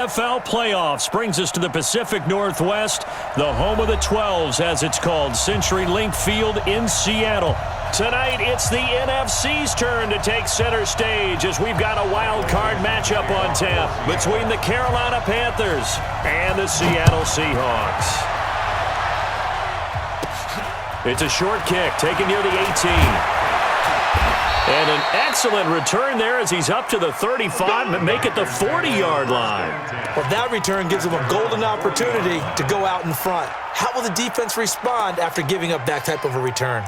NFL playoffs brings us to the Pacific Northwest, the home of the 12s, as it's called, CenturyLink Field in Seattle. Tonight, it's the NFC's turn to take center stage as we've got a wild card matchup on tap between the Carolina Panthers and the Seattle Seahawks. It's a short kick taken near the 18. And an excellent return there as he's up to the 35 and make it the 40-yard line. Well, that return gives him a golden opportunity to go out in front. How will the defense respond after giving up that type of a return?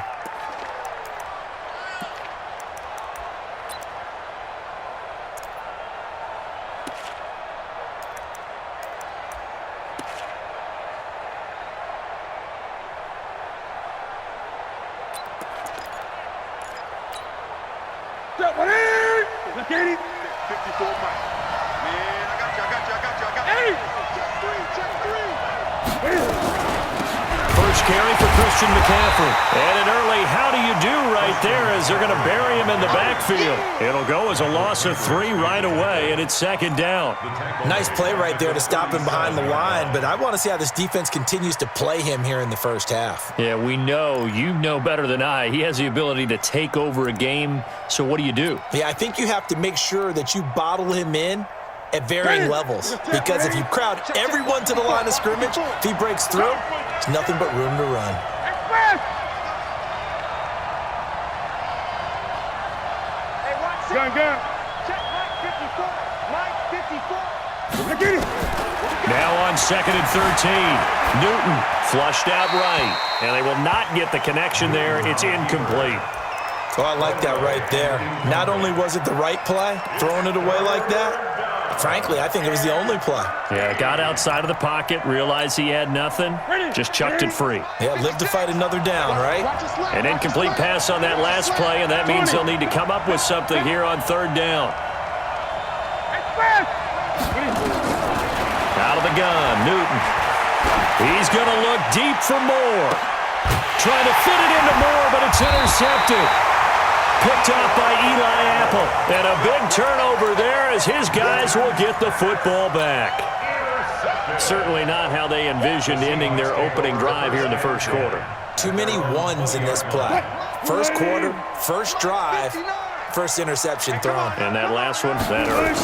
And an early how do you do right there as they're going to bury him in the backfield. It'll go as a loss of 3 right away, and it's second down. Nice play right there to stop him behind the line, but I want to see how this defense continues to play him here in the first half. Yeah, we know. You know better than I. He has the ability to take over a game, so what do you do? Yeah, I think you have to make sure that you bottle him in at varying levels, because if you crowd everyone to the line of scrimmage, if he breaks through, there's nothing but room to run. Gun. Now on 2nd and 13. Newton flushed out right, and they will not get the connection there. It's incomplete. Oh, I like that right there. Not only was it the right play, throwing it away like that, frankly, I think it was the only play. Yeah, got outside of the pocket, realized he had nothing, just chucked it free. Yeah, live to fight another down, right? An incomplete pass on that last play, and that means they'll need to come up with something here on 3rd down. Out of the gun, Newton. He's going to look deep for Moore. Trying to fit it into Moore, but it's intercepted. Picked off by Eli Apple. And a big turnover there as his guys will get the football back. Certainly not how they envisioned ending their opening drive here in the first quarter. Too many ones in this play. First quarter, first drive, first interception thrown. And that last one, that hurts.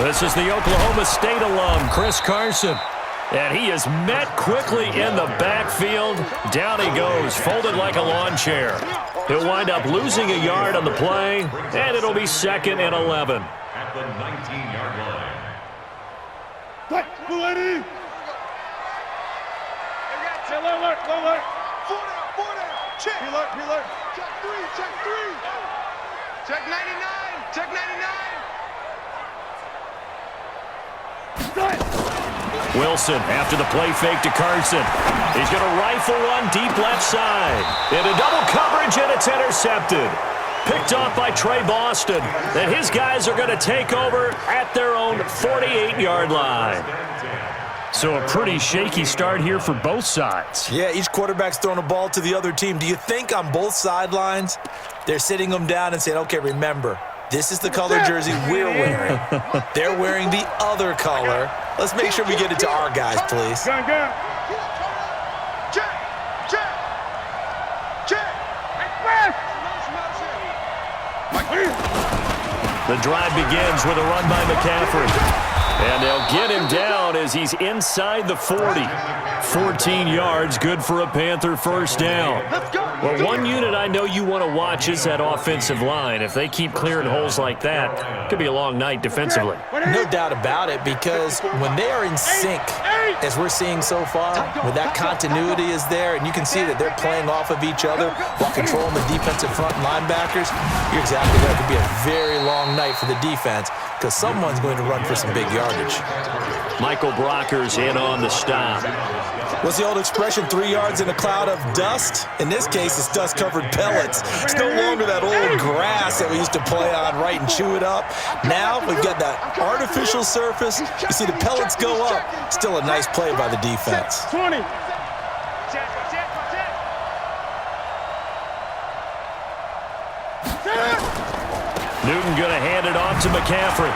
This is the Oklahoma State alum, Chris Carson. And he is met quickly in the backfield. Down he goes, folded like a lawn chair. He'll wind up losing a yard on the play, and it'll be 2nd and 11. At the 19-yard line. What? Ready? Alert. 4 down. Check. Alert. Check 3. Check 99. Wilson after the play fake to Carson. He's going to rifle one deep left side. Into double coverage, and it's intercepted. Picked off by Trey Boston. And his guys are going to take over at their own 48-yard line. So a pretty shaky start here for both sides. Yeah, each quarterback's throwing a ball to the other team. Do you think on both sidelines they're sitting them down and saying, okay, remember, this is the color jersey we're wearing. They're wearing the other color. Let's make sure we get it to our guys, please. Gun. The drive begins with a run by McCaffrey. And they'll get him down as he's inside the 40. 14 yards, good for a Panther first down. Well, one unit I know you want to watch is that offensive line. If they keep clearing holes like that, it could be a long night defensively. No doubt about it, because when they are in sync, as we're seeing so far, where that continuity is there, and you can see that they're playing off of each other while controlling the defensive front linebackers, you're exactly right. It could be a very long night for the defense, because someone's going to run for some big yardage. Michael Brocker's in on the stop. What's the old expression, 3 yards in a cloud of dust? In this case, it's dust-covered pellets. It's no longer that old grass that we used to play on, right, and chew it up. Now we've got that artificial surface. You see the pellets go up. Still a nice play by the defense. 20. Newton going to hand it off to McCaffrey.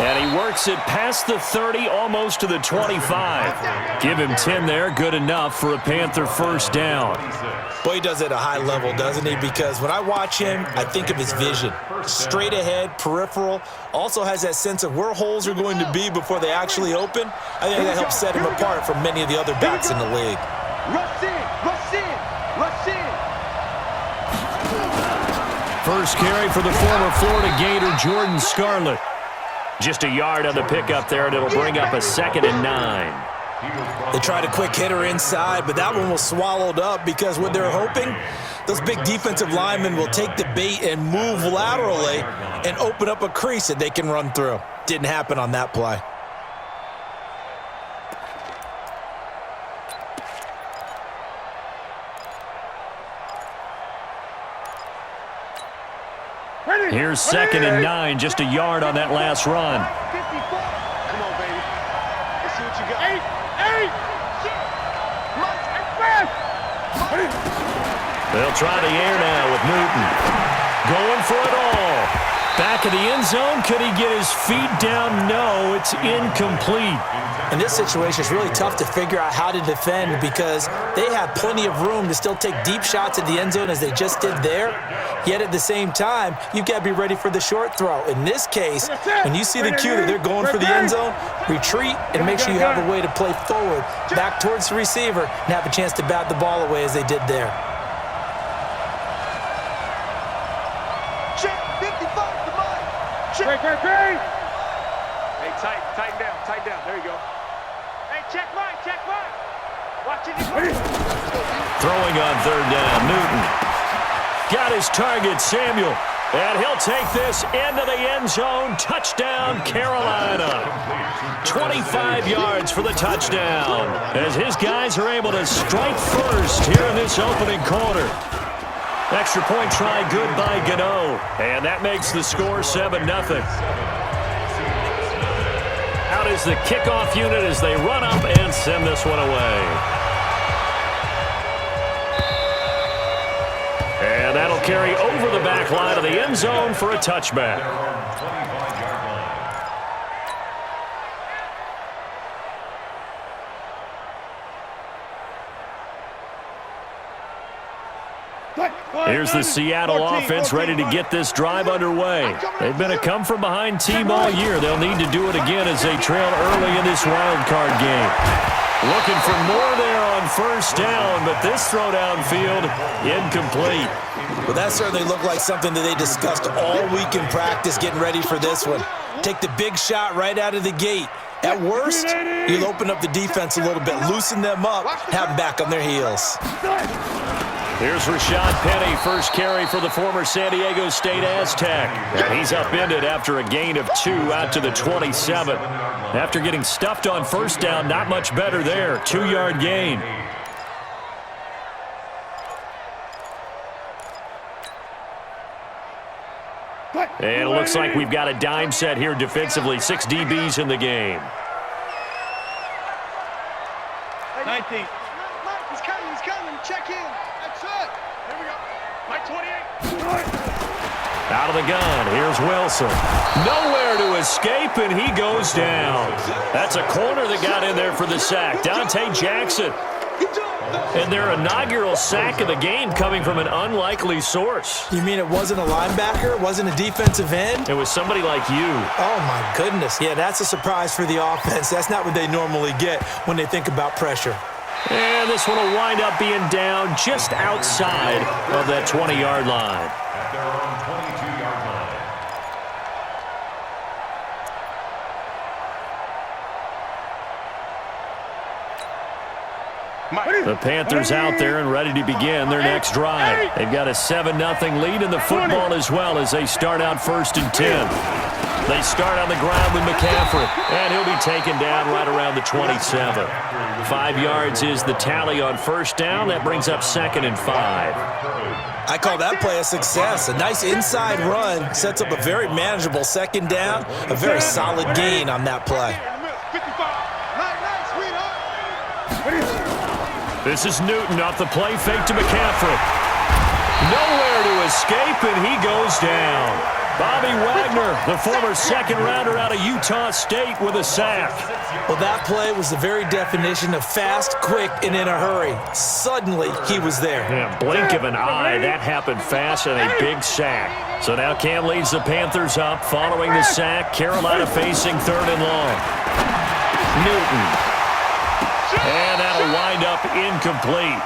And he works it past the 30, almost to the 25. Give him 10 there, good enough for a Panther first down. Boy, he does it at a high level, doesn't he? Because when I watch him, I think of his vision. Straight ahead, peripheral, also has that sense of where holes are going to be before they actually open. I think that helps set him apart from many of the other backs in the league. Rush in, rush in, rush in. First carry for the former Florida Gator, Jordan Scarlett. Just a yard on the pickup there, and it'll bring up a 2nd and 9. They tried a quick hitter inside, but that one was swallowed up because what they're hoping, those big defensive linemen will take the bait and move laterally and open up a crease that they can run through. Didn't happen on that play. Here's 2nd and 9, just a yard on that last run. 54. Come on, baby. Let's see what you got. 8. They'll try the air now with Newton. Going for it all. Back of the end zone. Could he get his feet down? No, it's incomplete. In this situation, it's really tough to figure out how to defend because they have plenty of room to still take deep shots at the end zone as they just did there. Yet at the same time, you've got to be ready for the short throw. In this case, when you see the cue that they're going for the end zone, retreat and make sure you have a way to play forward, back towards the receiver, and have a chance to bat the ball away as they did there. Check 55 to mine. Check. Hey, tighten down. There you go. Hey, check mine. Watch it. Throwing on 3rd down, Newton. Got his target, Samuel. And he'll take this into the end zone. Touchdown, Carolina. 25 yards for the touchdown as his guys are able to strike first here in this opening quarter. Extra point try good by Gano. And that makes the score 7-0. Out is the kickoff unit as they run up and send this one away. And that'll carry over the back line of the end zone for a touchback. Here's the Seattle offense ready to get this drive underway. They've been a come-from-behind team all year. They'll need to do it again as they trail early in this wild card game. Looking for more there on first down, but this throw downfield, incomplete. Well, that certainly looked like something that they discussed all week in practice getting ready for this one. Take the big shot right out of the gate. At worst, you'll open up the defense a little bit, loosen them up, have them back on their heels. Here's Rashad Penny, first carry for the former San Diego State Aztec. And he's upended after a gain of 2 out to the 27. After getting stuffed on first down, not much better there. 2-yard gain. And it looks like we've got a dime set here defensively. 6 DBs in the game. 19. He's coming. Check in. That's it. Here we go. Mike 28. Out of the gun. Here's Wilson. Nowhere to escape, and he goes down. That's a corner that got in there for the sack. Dante Jackson. And their inaugural sack of the game coming from an unlikely source. You mean it wasn't a linebacker? It wasn't a defensive end? It was somebody like you. Oh, my goodness. Yeah, that's a surprise for the offense. That's not what they normally get when they think about pressure. And this one will wind up being down just outside of that 20-yard line. At their own 22-yard line. The Panthers out there and ready to begin their next drive. They've got a 7-0 lead in the football as well as they start out 1st and 10. They start on the ground with McCaffrey, and he'll be taken down right around the 27. 5 yards is the tally on first down. That brings up 2nd and 5. I call that play a success. A nice inside run sets up a very manageable 2nd down, a very solid gain on that play. 55. This is Newton off the play fake to McCaffrey. Nowhere to escape, and he goes down. Bobby Wagner, the former second-rounder out of Utah State, with a sack. Well, that play was the very definition of fast, quick, and in a hurry. Suddenly, he was there. Yeah, blink of an eye, that happened fast, and a big sack. So now Cam leads the Panthers up following the sack. Carolina facing third and long. Newton. And that'll wind up incomplete.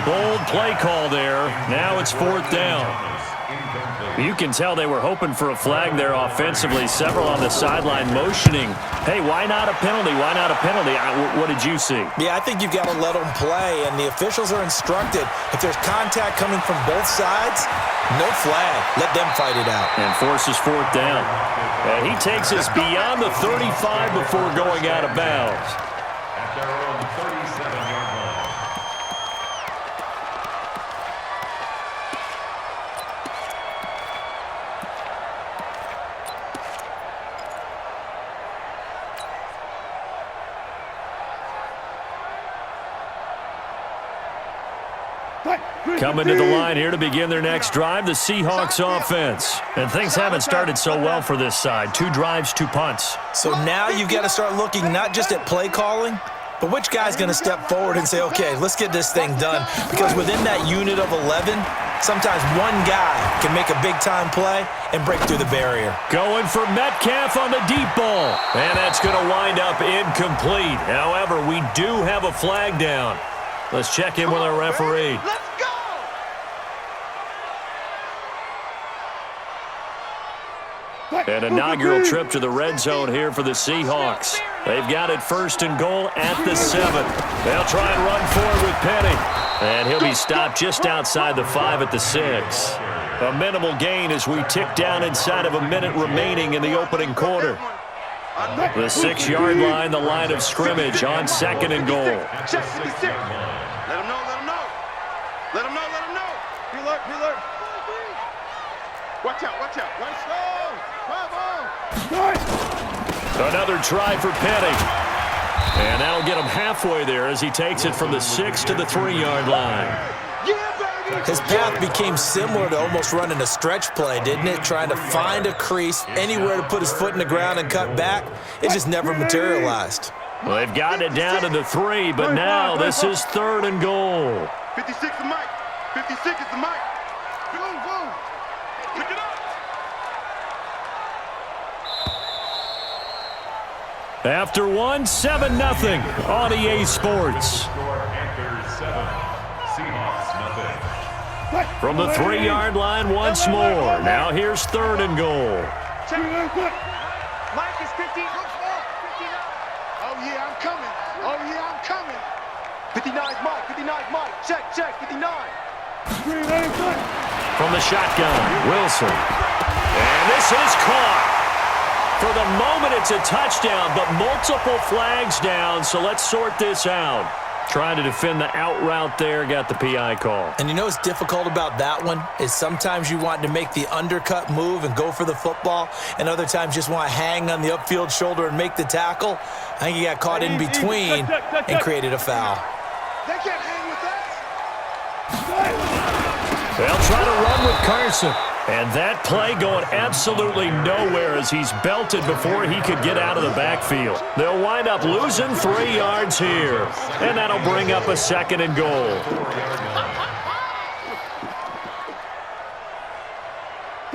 Bold play call there. Now it's fourth down. You can tell they were hoping for a flag there offensively. Several on the sideline motioning. Hey, why not a penalty? Why not a penalty? What did you see? Yeah, I think you've got to let them play, and the officials are instructed. If there's contact coming from both sides, no flag. Let them fight it out. And forces fourth down. And he takes us beyond the 35 before going out of bounds. At their own 37-yard line. Coming to the line here to begin their next drive, the Seahawks offense. And things haven't started so well for this side. 2 drives, 2 punts. So now you've got to start looking not just at play calling, but which guy's going to step forward and say, okay, let's get this thing done. Because within that unit of 11, sometimes one guy can make a big-time play and break through the barrier. Going for Metcalf on the deep ball. And that's going to wind up incomplete. However, we do have a flag down. Let's check in with our referee. Let's go! An inaugural trip to the red zone here for the Seahawks. They've got it first and goal at the 7. They'll try and run forward with Penny. And he'll be stopped just outside the 5 at the 6. A minimal gain as we tick down inside of a minute remaining in the opening quarter. The 6-yard line, the line of scrimmage on second and goal. Check 56. Let him know, let him know. Let him know, let him know. He alert, he alert. Watch out, watch out. Let's go. Another try for Penny. And that'll get him halfway there as he takes it from the 6 to the 3-yard line. His path became similar to almost running a stretch play, didn't it? Trying to find a crease, anywhere to put his foot in the ground and cut back. It just never materialized. Well, they've gotten it down to the 3, but now this is third and goal. 56 is the mic. 56 is the mic. Boom, boom. Pick it up. After 1, 7-0 on EA Sports. From the 3-yard line once more. Now here's third and goal. Mike is 15. 59. Oh, yeah, I'm coming. Oh, yeah, I'm coming. 59's Mike. 59's Mike. Check, check. 59. From the shotgun, Wilson. And this is caught. For the moment, it's a touchdown, but multiple flags down, so let's sort this out. Trying to defend the out route there, got the PI call. And you know what's difficult about that one is sometimes you want to make the undercut move and go for the football, and other times just want to hang on the upfield shoulder and make the tackle. I think he got caught in between and created a foul. They can't hang with that. They'll try to run with Carson. And that play going absolutely nowhere as he's belted before he could get out of the backfield. They'll wind up losing 3 yards here. And that'll bring up a second and goal.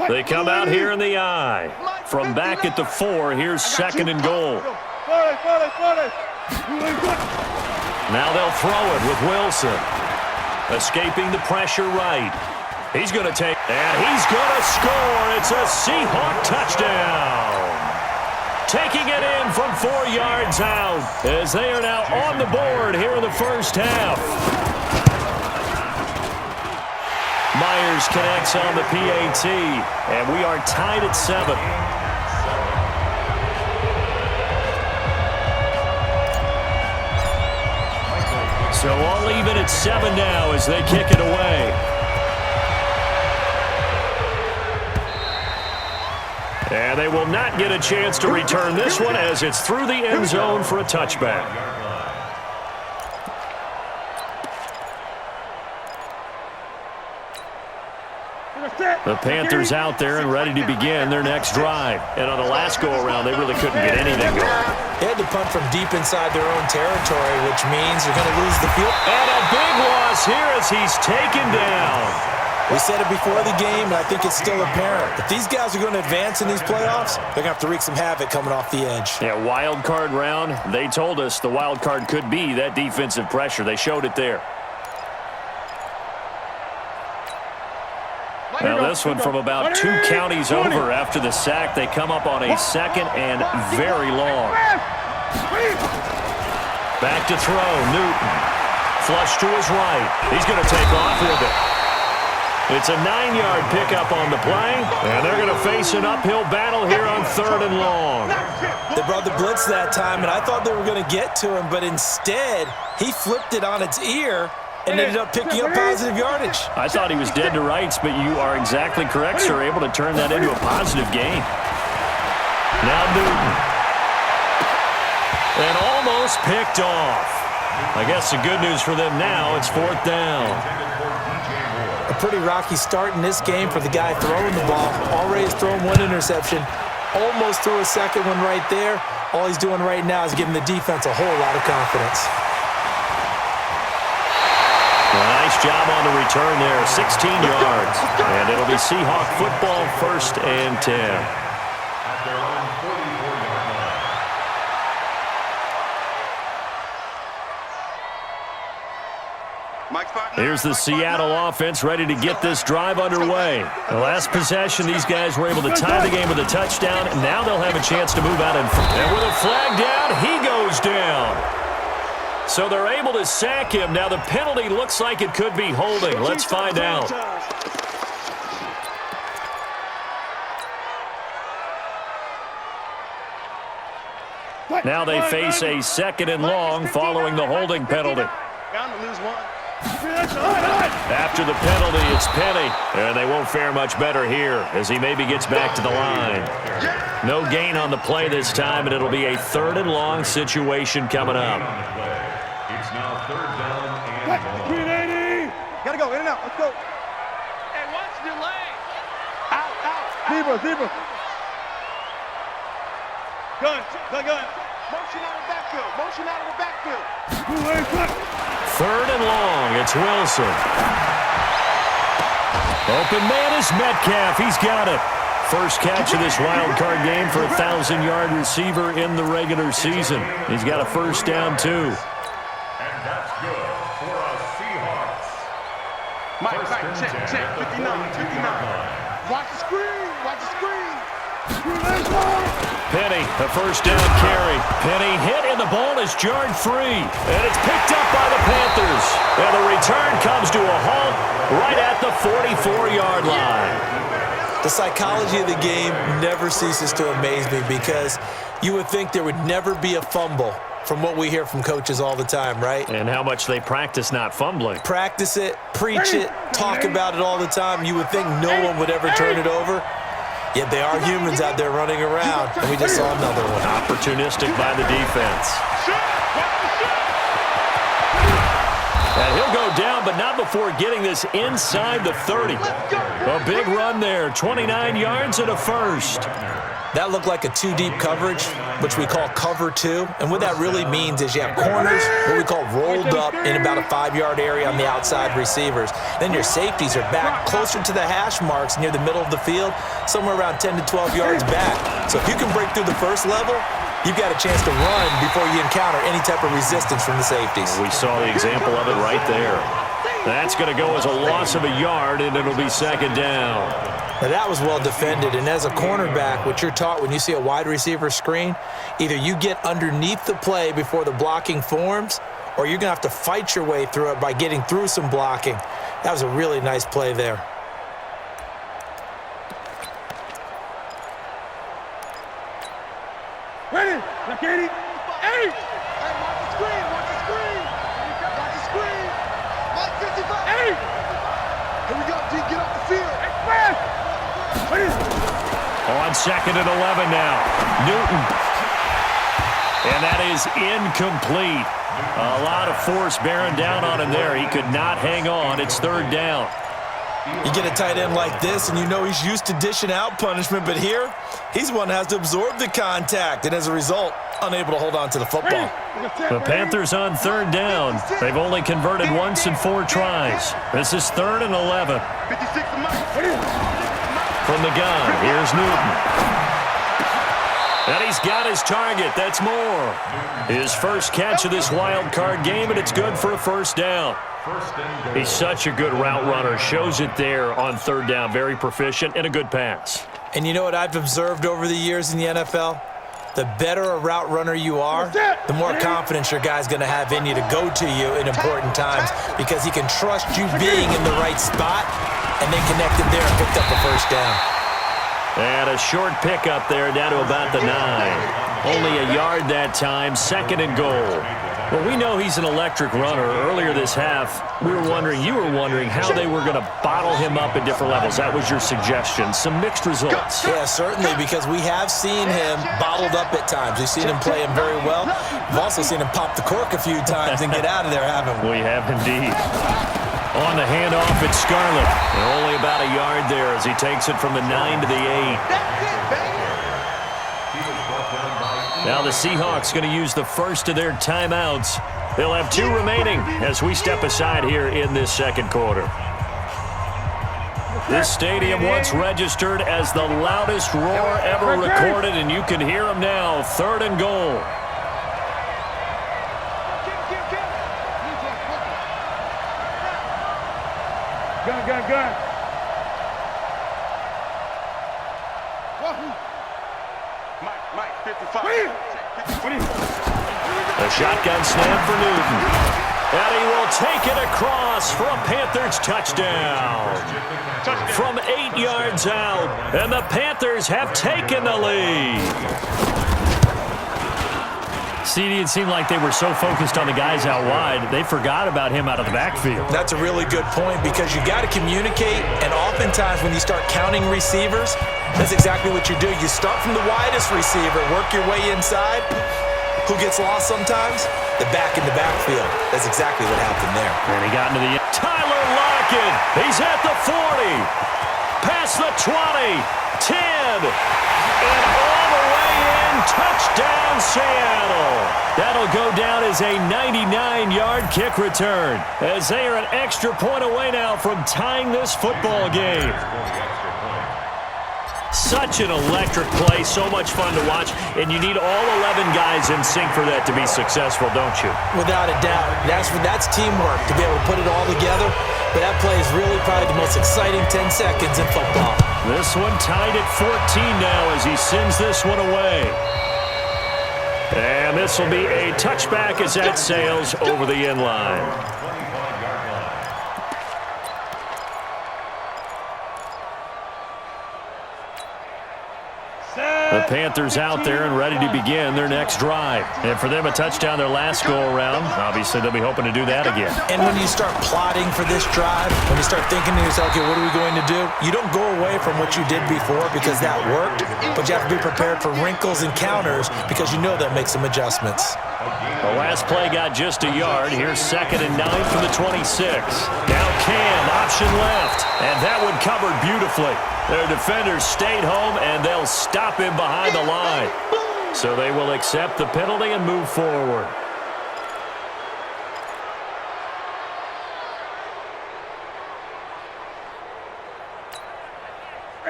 They come out here in the I. From back at the 4, here's second and goal. Now they'll throw it with Wilson. Escaping the pressure right. He's going to take, and he's going to score. It's a Seahawk touchdown. Taking it in from 4 yards out as they are now on the board here in the first half. Myers connects on the PAT, and we are tied at 7. So all even at 7 now as they kick it away. And they will not get a chance to return this one as it's through the end zone for a touchback. Set. The Panthers out there and ready to begin their next drive. And on the last go-around, they really couldn't get anything going. They had to punt from deep inside their own territory, which means they're going to lose the field. And a big loss here as he's taken down. We said it before the game, and I think it's still apparent. If these guys are going to advance in these playoffs, they're going to have to wreak some havoc coming off the edge. Yeah, wild card round. They told us the wild card could be that defensive pressure. They showed it there. Now this one from about 2 counties over after the sack. They come up on a second and very long. Back to throw, Newton. Flush to his right. He's going to take off with it. It's a 9-yard pickup on the play, and they're going to face an uphill battle here on 3rd and long. They brought the blitz that time, and I thought they were going to get to him, but instead he flipped it on its ear and ended up picking up positive yardage. I thought he was dead to rights, but you are exactly correct, sir. Able to turn that into a positive gain. Now Newton. And almost picked off. I guess the good news for them now, it's 4th down. A pretty rocky start in this game for the guy throwing the ball. Already has thrown 1 interception. Almost threw a second one right there. All he's doing right now is giving the defense a whole lot of confidence. Nice job on the return there, 16 yards. And it'll be Seahawk football, 1st and 10. At their own 44-yard line. Here's the Seattle offense ready to get this drive underway. The last possession, these guys were able to tie the game with a touchdown. Now they'll have a chance to move out in front. And with a flag down, he goes down. So they're able to sack him. Now the penalty looks like it could be holding. Let's find out. Now they face a 2nd and long following the holding penalty. After the penalty, it's Penny. And they won't fare much better here as he maybe gets back to the line. No gain on the play this time, and it'll be a 3rd and long situation coming up. It's now 3rd down and long. Gotta go, in and out. Let's go. Hey, what's the delay? Zebra. Gun. Motion out of the backfield. 3rd and long. It's Wilson. Open man is Metcalf. He's got it. First catch of this wild card game for a 1,000-yard receiver in the regular season. He's got a 1st down, too. And that's good for us Seahawks. Mike, check. 59. Watch the screen. Penny, a 1st down carry. Penny hit and the ball is jarred free. And it's picked up by the Panthers. And the return comes to a halt right at the 44-yard line. The psychology of the game never ceases to amaze me because you would think there would never be a fumble from what we hear from coaches all the time, right? And how much they practice not fumbling. Practice it, preach it, talk about it all the time. You would think no one would ever turn it over. Yet they are humans out there running around, and we just saw another one. Opportunistic by the defense. And he'll go down, but not before getting this inside the 30. A big run there, 29 yards and a 1st. That looked like a 2-deep coverage, which we call cover 2. And what that really means is you have corners, what we call rolled up in about a 5-yard area on the outside receivers. Then your safeties are back closer to the hash marks near the middle of the field, somewhere around 10 to 12 yards back. So if you can break through the first level, you've got a chance to run before you encounter any type of resistance from the safeties. We saw the example of it right there. That's going to go as a loss of a yard, and it'll be 2nd down. Now that was well defended, and as a cornerback, what you're taught when you see a wide receiver screen, either you get underneath the play before the blocking forms, or you're going to have to fight your way through it by getting through some blocking. That was a really nice play there. Ready? Katie. Hey! Watch the screen. Mike 55. Hey! Here we go, D. Get off the field. On 2nd and 11 now. Newton. And that is incomplete. A lot of force bearing down on him there. He could not hang on. It's 3rd down. You get a tight end like this, and you know he's used to dishing out punishment, but here, he's the one that has to absorb the contact, and as a result, unable to hold on to the football. The Panthers on third down. They've only converted once in 4 tries. This is 3rd and 11. From the gun, here's Newton. And he's got his target. That's Moore. His first catch of this wild card game, and it's good for a first down. He's such a good route runner. Shows it there on third down. Very proficient and a good pass. And you know what I've observed over the years in the NFL? The better a route runner you are, the more confidence your guy's going to have in you to go to you in important times because he can trust you being in the right spot, and they connected there and picked up a first down. And a short pickup there down to about the 9. Only a yard that time, 2nd and goal. Well, we know he's an electric runner. Earlier this half, you were wondering how they were going to bottle him up at different levels. That was your suggestion. Some mixed results. Yeah, certainly, because we have seen him bottled up at times. We've seen him play him very well. We've also seen him pop the cork a few times and get out of there, haven't we? We have indeed. On the handoff, it's Scarlett. And only about a yard there as he takes it from the 9 to the 8. Now the Seahawks going to use the first of their timeouts. They'll have 2 remaining as we step aside here in this second quarter. This stadium once registered as the loudest roar ever recorded, and you can hear them now. 3rd and goal. Gun. Mike, 55. A shotgun snap for Newton. And he will take it across for a Panthers touchdown. From 8 yards out, and the Panthers have taken the lead. CD, it seemed like they were so focused on the guys out wide, they forgot about him out of the backfield. That's a really good point because you got to communicate, and oftentimes when you start counting receivers, that's exactly what you do. You start from the widest receiver, work your way inside. Who gets lost sometimes? The back in the backfield. That's exactly what happened there. And he got into the end. Tyler Lockett, he's at the 40, past the 20, 10, and all the way in, touchdown Seattle. That'll go down as a 99-yard kick return as they are an extra point away now from tying this football game. Such an electric play, so much fun to watch, and you need all 11 guys in sync for that to be successful, don't you? Without a doubt. That's teamwork to be able to put it all together, but that play is really probably the most exciting 10 seconds in football. This one tied at 14 now as he sends this one away. And this will be a touchback as that sails over the end line. The Panthers out there and ready to begin their next drive. And for them, a touchdown their last go-around. Obviously, they'll be hoping to do that again. And when you start plotting for this drive, when you start thinking to yourself, okay, what are we going to do? You don't go away from what you did before because that worked, but you have to be prepared for wrinkles and counters because you know that makes some adjustments. The last play got just a yard. Here's 2nd and 9 from the 26. Now Cam, option left. And that one covered beautifully. Their defenders stayed home, and they'll stop him behind the line. So they will accept the penalty and move forward.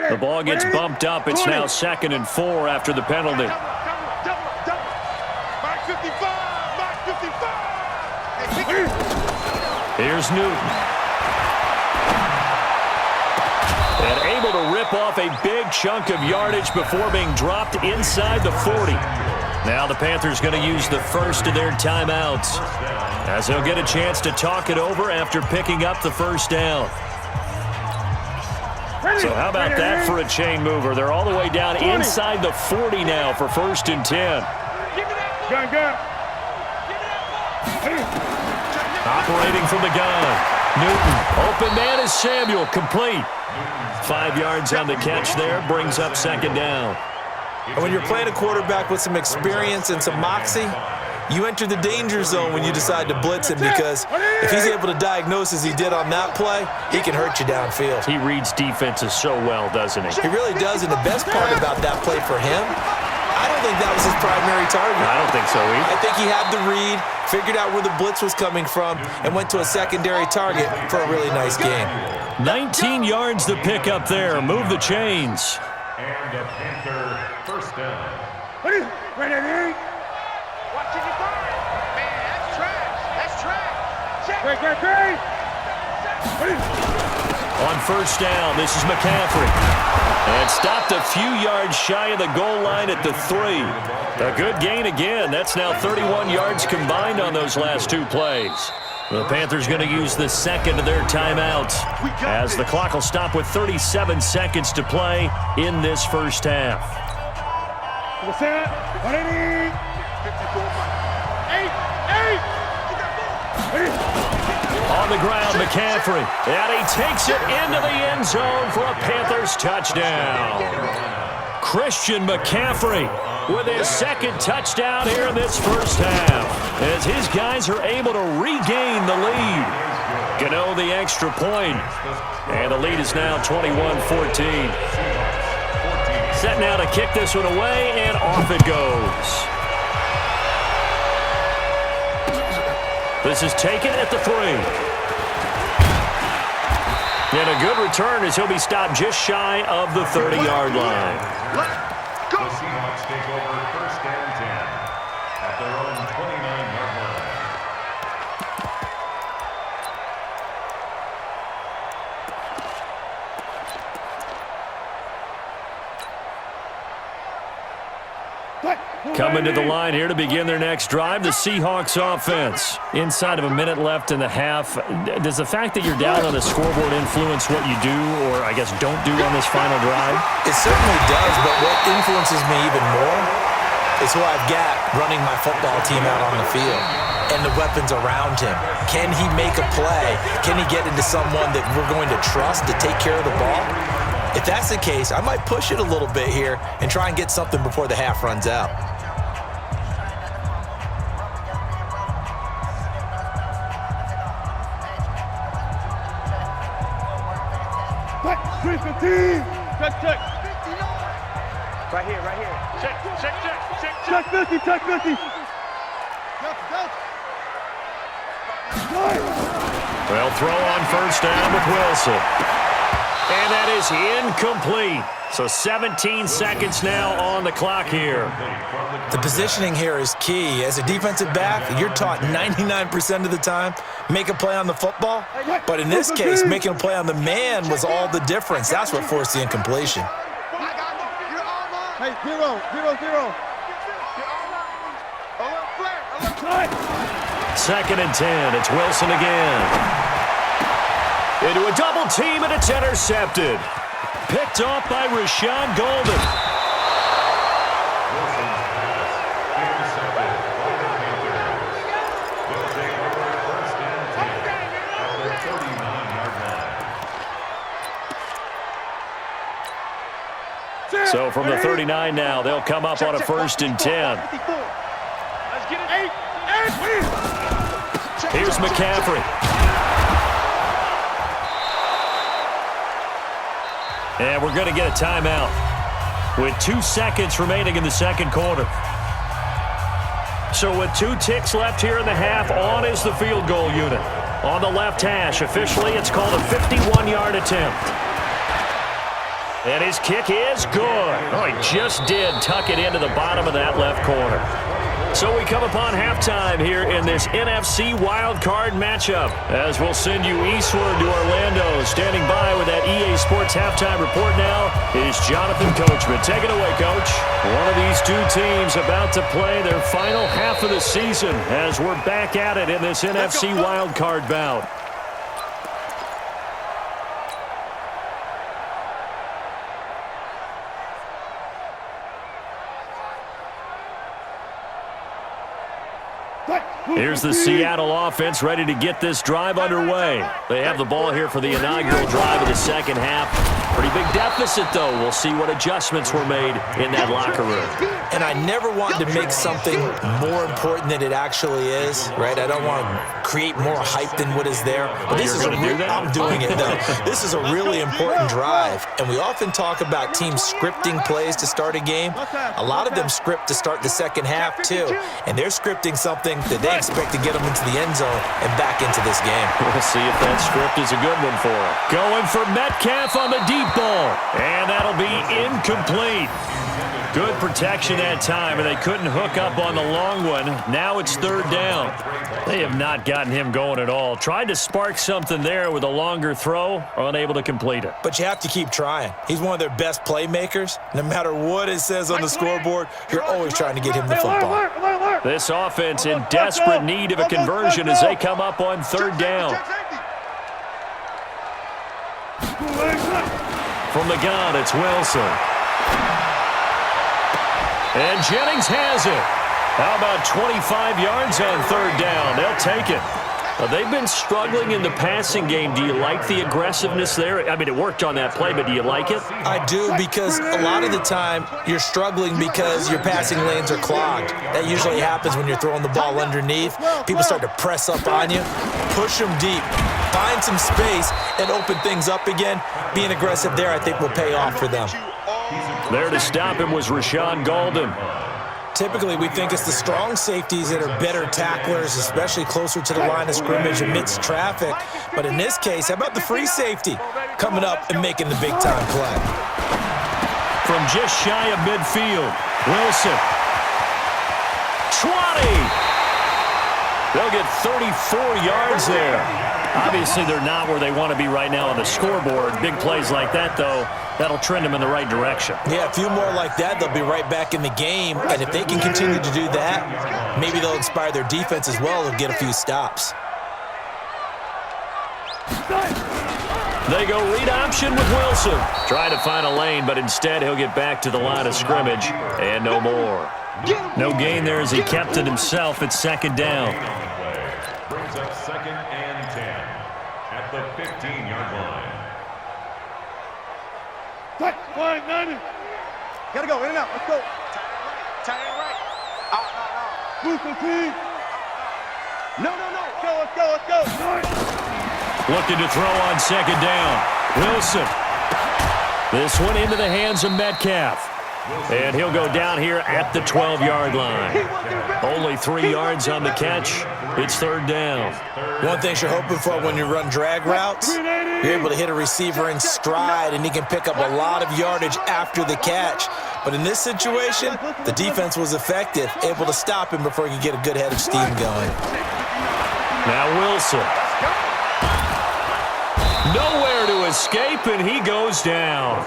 The ball gets bumped up. It's now 2nd and 4 after the penalty. Mark 55. Here's Newton. And able to rip off a big chunk of yardage before being dropped inside the 40. Now the Panthers going to use the first of their timeouts as they'll get a chance to talk it over after picking up the first down. So how about that for a chain mover? They're all the way down inside the 40 now for 1st and 10. Gun. Operating from the gun. Newton, open man is Samuel, complete. 5 yards on the catch there, brings up 2nd down. And when you're playing a quarterback with some experience and some moxie, you enter the danger zone when you decide to blitz him, because if he's able to diagnose as he did on that play, he can hurt you downfield. He reads defenses so well, doesn't he? He really does, and the best part about that play for him, I don't think that was his primary target. I don't think so either. I think he had the read, figured out where the blitz was coming from, and went to a secondary target for a really nice game. 19 yards to pick up there. Move the chains. And a Panther first down. Watching you fire. Man, that's trash. That's trash. Check. On first down, this is McCaffrey. And stopped a few yards shy of the goal line at the 3. A good gain again. That's now 31 yards combined on those last 2 plays. The Panthers going to use the second of their timeouts as the clock will stop with 37 seconds to play in this first half. On the ground, McCaffrey. And he takes it into the end zone for a Panthers touchdown. Christian McCaffrey with his second touchdown here in this first half, as his guys are able to regain the lead. Gano the extra point, and the lead is now 21-14. Set now to kick this one away, and off it goes. This is taken at the 3. And a good return as he'll be stopped just shy of the 30-yard line. The Seahawks take over first and 10 at their own 29-yard line. Coming to the line here to begin their next drive, the Seahawks offense. Inside of a minute left in the half, does the fact that you're down on the scoreboard influence what you do, or I guess don't do on this final drive? It certainly does, but what influences me even more is who I've got running my football team out on the field and the weapons around him. Can he make a play? Can he get into someone that we're going to trust to take care of the ball? If that's the case, I might push it a little bit here and try and get something before the half runs out. Check. Right here. Check 50. Well, throw on first down with Wilson. And that is incomplete. So 17 seconds now on the clock here. The positioning here is key. As a defensive back, you're taught 99% of the time, make a play on the football. But in this case, making a play on the man was all the difference. That's what forced the incompletion. Hey, 0. Second and 10. It's Wilson again. Into a double team, and it's intercepted. Picked off by Rashawn Golden. Wilson's pass intercepted by the Panthers. They'll take over first and 10 at their 39-yard line. So from the 39 now, they'll come up on a first and 10. Let's get it. 8. Here's McCaffrey. And we're going to get a timeout with 2 seconds remaining in the second quarter. So with 2 ticks left here in the half, on is the field goal unit. On the left hash, officially it's called a 51-yard attempt. And his kick is good. Oh, he just did tuck it into the bottom of that left corner. So we come upon halftime here in this NFC wildcard matchup, as we'll send you eastward to Orlando. Standing by with that EA Sports halftime report now is Jonathan Coachman. Take it away, Coach. One of these 2 teams about to play their final half of the season as we're back at it in this NFC wildcard bout. Here's the Seattle offense ready to get this drive underway. They have the ball here for the inaugural drive of the second half. Pretty big deficit, though. We'll see what adjustments were made in that locker room. And I never want to make something more important than it actually is, right? I don't want to create more hype than what is there. But this is I'm doing it, though. This is a really important drive. And we often talk about teams scripting plays to start a game. A lot of them script to start the second half, too. And they're scripting something that they expect to get them into the end zone and back into this game. We'll see if that script is a good one for him. Going for Metcalf on the deep ball. And that'll be incomplete. Good protection that time, and they couldn't hook up on the long one. Now it's third down. They have not gotten him going at all. Tried to spark something there with a longer throw, unable to complete it. But you have to keep trying. He's one of their best playmakers. No matter what it says on the scoreboard, you're always trying to get him the football. This offense in desperate need of a conversion as they come up on third down. From the gun, it's Wilson. And Jennings has it. How about 25 yards on third down? They'll take it. They've been struggling in the passing game. Do you like the aggressiveness there? I mean, it worked on that play, but do you like it? I do, because a lot of the time you're struggling because your passing lanes are clogged. That usually happens when you're throwing the ball underneath. People start to press up on you, push them deep, find some space, and open things up again. Being aggressive there, I think, will pay off for them. There to stop him was Rashawn Golden. Typically, we think it's the strong safeties that are better tacklers, especially closer to the line of scrimmage amidst traffic. But in this case, how about the free safety coming up and making the big-time play? From just shy of midfield, Wilson. 20! They'll get 34 yards there. Obviously, they're not where they want to be right now on the scoreboard. Big plays like that, though, that'll trend them in the right direction. Yeah, a few more like that, they'll be right back in the game. And if they can continue to do that, maybe they'll inspire their defense as well and get a few stops. They go read option with Wilson. Trying to find a lane, but instead he'll get back to the line of scrimmage. And no more. No gain there as he kept it himself at second down. Brings up 2nd and 10 at the 15-yard line. Gotta go, in and out, let's go. Tight end right. Out. Move the team. No. Let's go. Looking to throw on second down. Wilson. This one into the hands of Metcalf. And he'll go down here at the 12-yard line. Only 3 yards on the catch. It's third down. One thing you're hoping for when you run drag routes, you're able to hit a receiver in stride, and he can pick up a lot of yardage after the catch. But in this situation, the defense was effective, able to stop him before he could get a good head of steam going. Now Wilson. Nowhere to escape, and he goes down.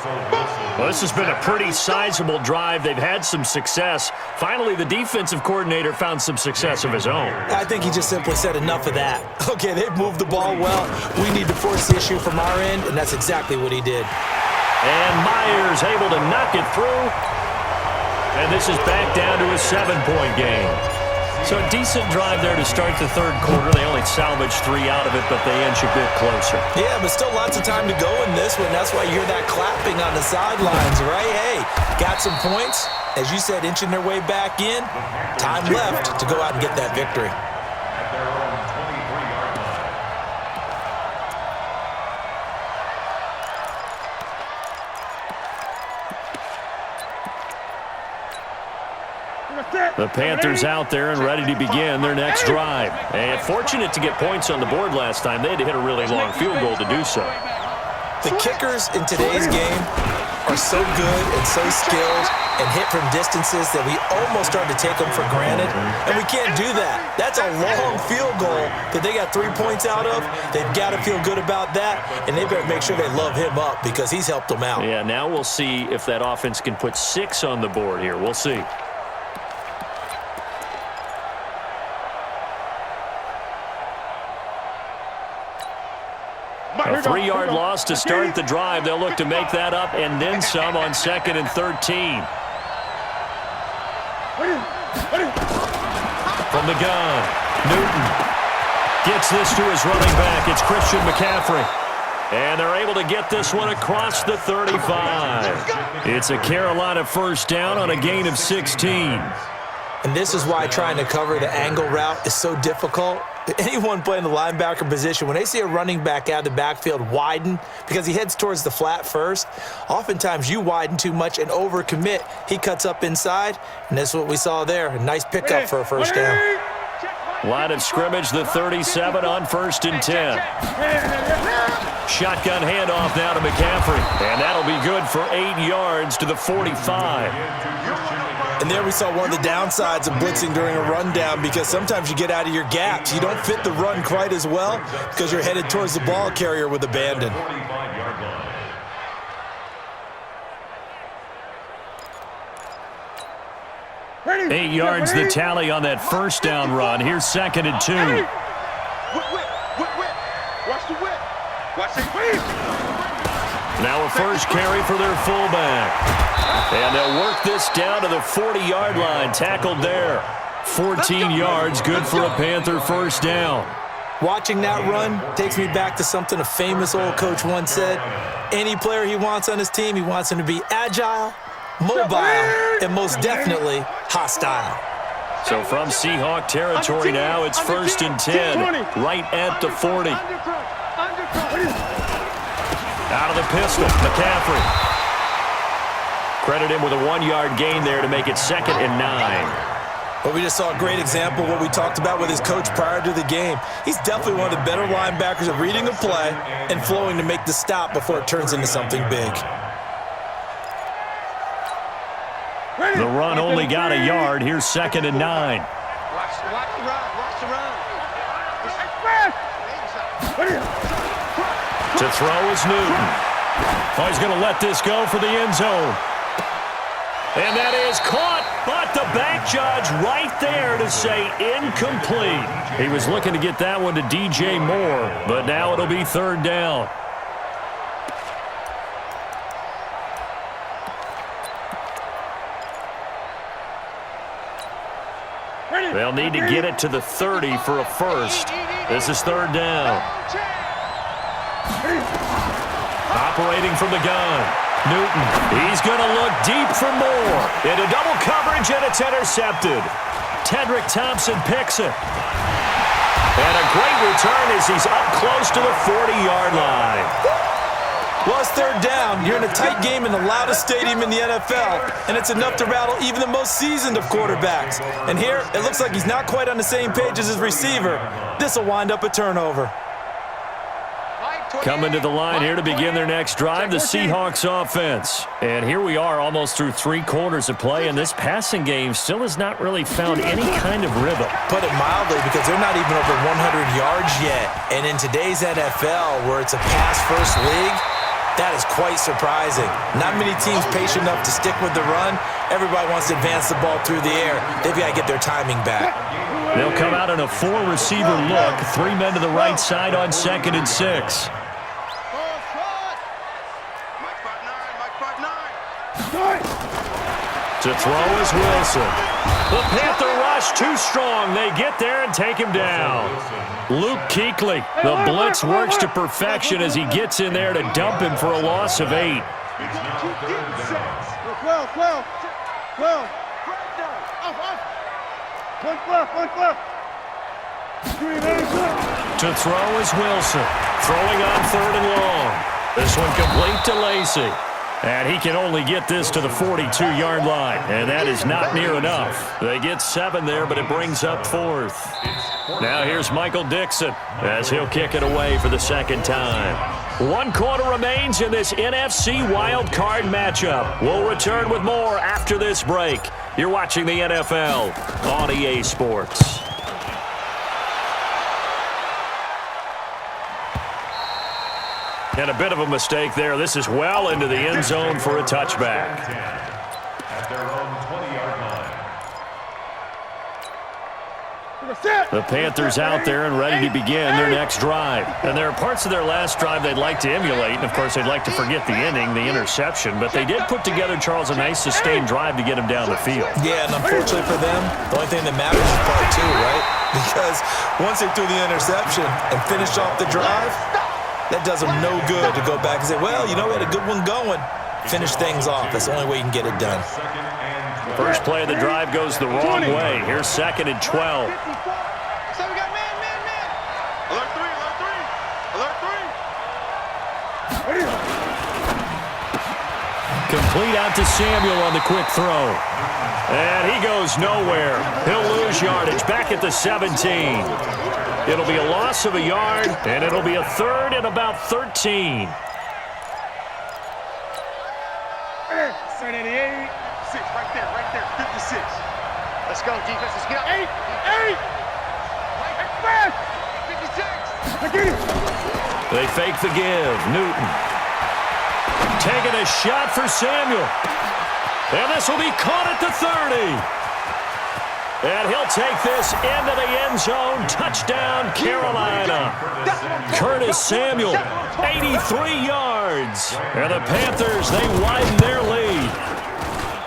Well, this has been a pretty sizable drive. They've had some success. Finally, the defensive coordinator found some success of his own. I think he just simply said enough of that. Okay, they've moved the ball well. We need to force the issue from our end, and that's exactly what he did. And Myers able to knock it through. And this is back down to a 7-point game. So a decent drive there to start the third quarter. They only salvaged 3 out of it, but they inch a bit closer. Yeah, but still lots of time to go in this one. That's why you hear that clapping on the sidelines, right? Hey, got some points. As you said, inching their way back in. Time left to go out and get that victory. At their own 23-yard line. The Panthers out there and ready to begin their next drive. And fortunate to get points on the board last time. They had to hit a really long field goal to do so. The kickers in today's game are so good and so skilled and hit from distances that we almost start to take them for granted. And we can't do that. That's a long field goal that they got 3 points out of. They've got to feel good about that, and they better make sure they love him up because he's helped them out. Yeah, now we'll see if that offense can put 6 on the board here. We'll see. A 3-yard loss to start the drive. They'll look to make that up and then some on 2nd and 13. From the gun, Newton gets this to his running back. It's Christian McCaffrey. And they're able to get this one across the 35. It's a Carolina first down on a gain of 16. And this is why trying to cover the angle route is so difficult. Anyone playing the linebacker position, when they see a running back out of the backfield widen because he heads towards the flat first, oftentimes you widen too much and overcommit. He cuts up inside, and that's what we saw there. A nice pickup for a first down. Line of scrimmage, the 37 on 1st and 10. Shotgun handoff now to McCaffrey. And that'll be good for 8 yards to the 45. And there we saw one of the downsides of blitzing during a rundown, because sometimes you get out of your gaps. You don't fit the run quite as well because you're headed towards the ball carrier with abandon. 8 yards the tally on that first down run. Here's 2nd and 2. Watch the whip. Watch the whip. Now a first carry for their fullback. And they'll work this down to the 40-yard line. Tackled there. 14 yards, good for a Panther first down. Watching that run takes me back to something a famous old coach once said. Any player he wants on his team, he wants him to be agile, mobile, and most definitely hostile. So from Seahawk territory now, it's 1st and 10, right at the 40. Out of the pistol, McCaffrey. Credit him with a 1-yard gain there to make it 2nd and 9. But we just saw a great example of what we talked about with his coach prior to the game. He's definitely one of the better linebackers at reading a play and flowing to make the stop before it turns into something big. The run only got a yard. Here's 2nd and 9. Watch the run. Watch the run. To throw is Newton. Oh, he's going to let this go for the end zone. And that is caught, but the back judge right there to say incomplete. He was looking to get that one to DJ Moore, but now it'll be 3rd down. They'll need to get it to the 30 for a first. This is 3rd down. Operating from the gun. Newton, he's going to look deep for more. Into double coverage, and it's intercepted. Tedrick Thompson picks it. And a great return as he's up close to the 40-yard line. Well, it's 3rd down. You're in a tight game in the loudest stadium in the NFL, and it's enough to rattle even the most seasoned of quarterbacks. And here, it looks like he's not quite on the same page as his receiver. This will wind up a turnover. Coming to the line here to begin their next drive, the Seahawks offense. And here we are almost through 3 quarters of play, and this passing game still has not really found any kind of rhythm. Put it mildly, because they're not even over 100 yards yet. And in today's NFL, where it's a pass-first league, that is quite surprising. Not many teams patient enough to stick with the run. Everybody wants to advance the ball through the air. They've got to get their timing back. They'll come out in a 4-receiver look. 3 men to the right side on 2nd and 6. To throw is Wilson. The Panther rush too strong. They get there and take him down. Luke Kuechly, the blitz works to perfection as he gets in there to dump him for a loss of 8. 12. To throw is Wilson. Throwing on 3rd and long. This one complete to Lacy. And he can only get this to the 42-yard line. And that is not near enough. They get 7 there, but it brings up 4th. Now here's Michael Dixon as he'll kick it away for the 2nd time. 1 quarter remains in this NFC Wild Card matchup. We'll return with more after this break. You're watching the NFL on EA Sports. And a bit of a mistake there. This is well into the end zone for a touchback. At their own 20-yard line. The Panthers out there and ready to begin their next drive. And there are parts of their last drive they'd like to emulate. And, of course, they'd like to forget the inning, the interception. But they did put together, Charles, a nice sustained drive to get him down the field. Yeah, and unfortunately for them, the only thing that matters is part 2, right? Because once they threw the interception and finished off the drive, That does them no good to go back and say, well, you know, we had a good one going. Finish things off. That's the only way you can get it done. First play of the drive goes the wrong way. Here's 2nd and 12. So we got man. Alert 3, alert 3. Alert 3. Complete out to Samuel on the quick throw. And he goes nowhere. He'll lose yardage back at the 17. It'll be a loss of a yard, and it'll be a 3rd and about 13. 88. 6, right there. 56. Let's go, defense. Let's get up. 8. Fast. 56. They fake the give. Newton. Taking a shot for Samuel. And this will be caught at the 30. And he'll take this into the end zone. Touchdown, Carolina. Curtis Samuel, 83 yards. And the Panthers, they widen their lead.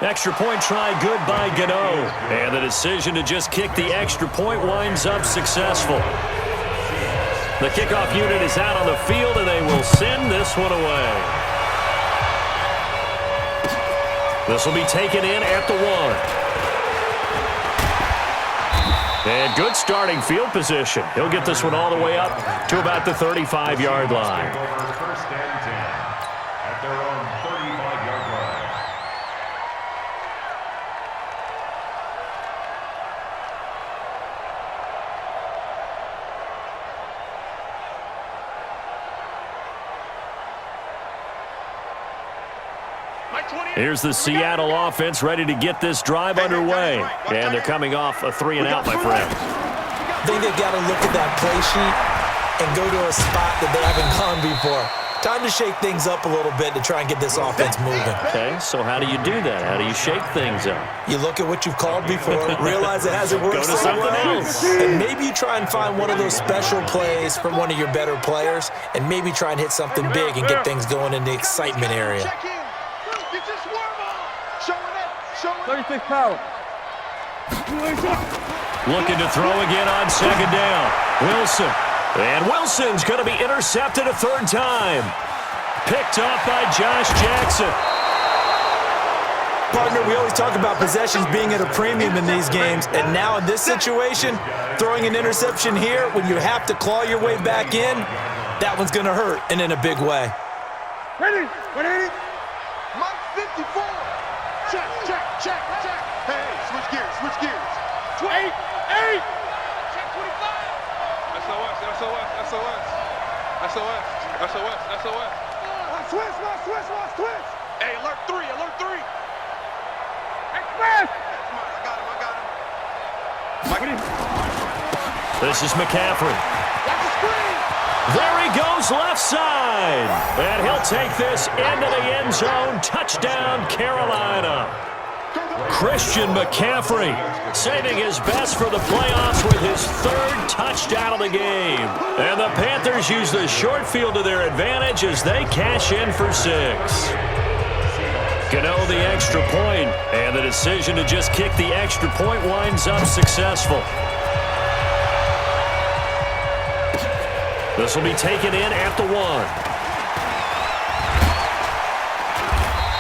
Extra point try good by Gano. And the decision to just kick the extra point winds up successful. The kickoff unit is out on the field, and they will send this one away. This will be taken in at the 1. And good starting field position. He'll get this one all the way up to about the 35-yard line. First and 10 at their own 35-yard line. Here's the Seattle offense ready to get this drive underway. And they're coming off a 3-and-out, my friend. I think they've got to look at that play sheet and go to a spot that they haven't gone before. Time to shake things up a little bit to try and get this offense moving. Okay, so how do you do that? How do you shake things up? You look at what you've called before, realize it hasn't worked Go to so something well, else. and maybe you try and find one of those special plays from one of your better players, and maybe try and hit something big and get things going in the excitement area. Check in. Get your swerve on. Show it. 36 power. Looking to throw again on 2nd down. Wilson. And Wilson's going to be intercepted a 3rd time. Picked off by Josh Jackson. Partner, we always talk about possessions being at a premium in these games, and now in this situation, throwing an interception here when you have to claw your way back in, that one's going to hurt, and in a big way. Ready? Mike 54. Check. Hey, switch gears. 8. Check 25. SOS. Switch. Hey, alert 3. Express. I got him. This is McCaffrey. Watch the screen. There he goes left side. And he'll take this into the end zone. Touchdown, Carolina. Christian McCaffrey saving his best for the playoffs with his 3rd touchdown of the game. And the Panthers use the short field to their advantage as they cash in for 6. Gano the extra point, and the decision to just kick the extra point winds up successful. This will be taken in at the 1.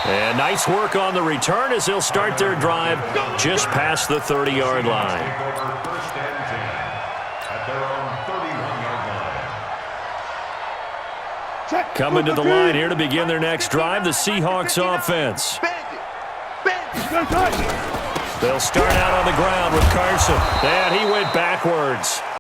And nice work on the return as they'll start their drive just past the 30-yard line. First and 10 at their own 31-yard line. Coming to the line here to begin their next drive, the Seahawks offense. They'll start out on the ground with Carson. And he went backwards.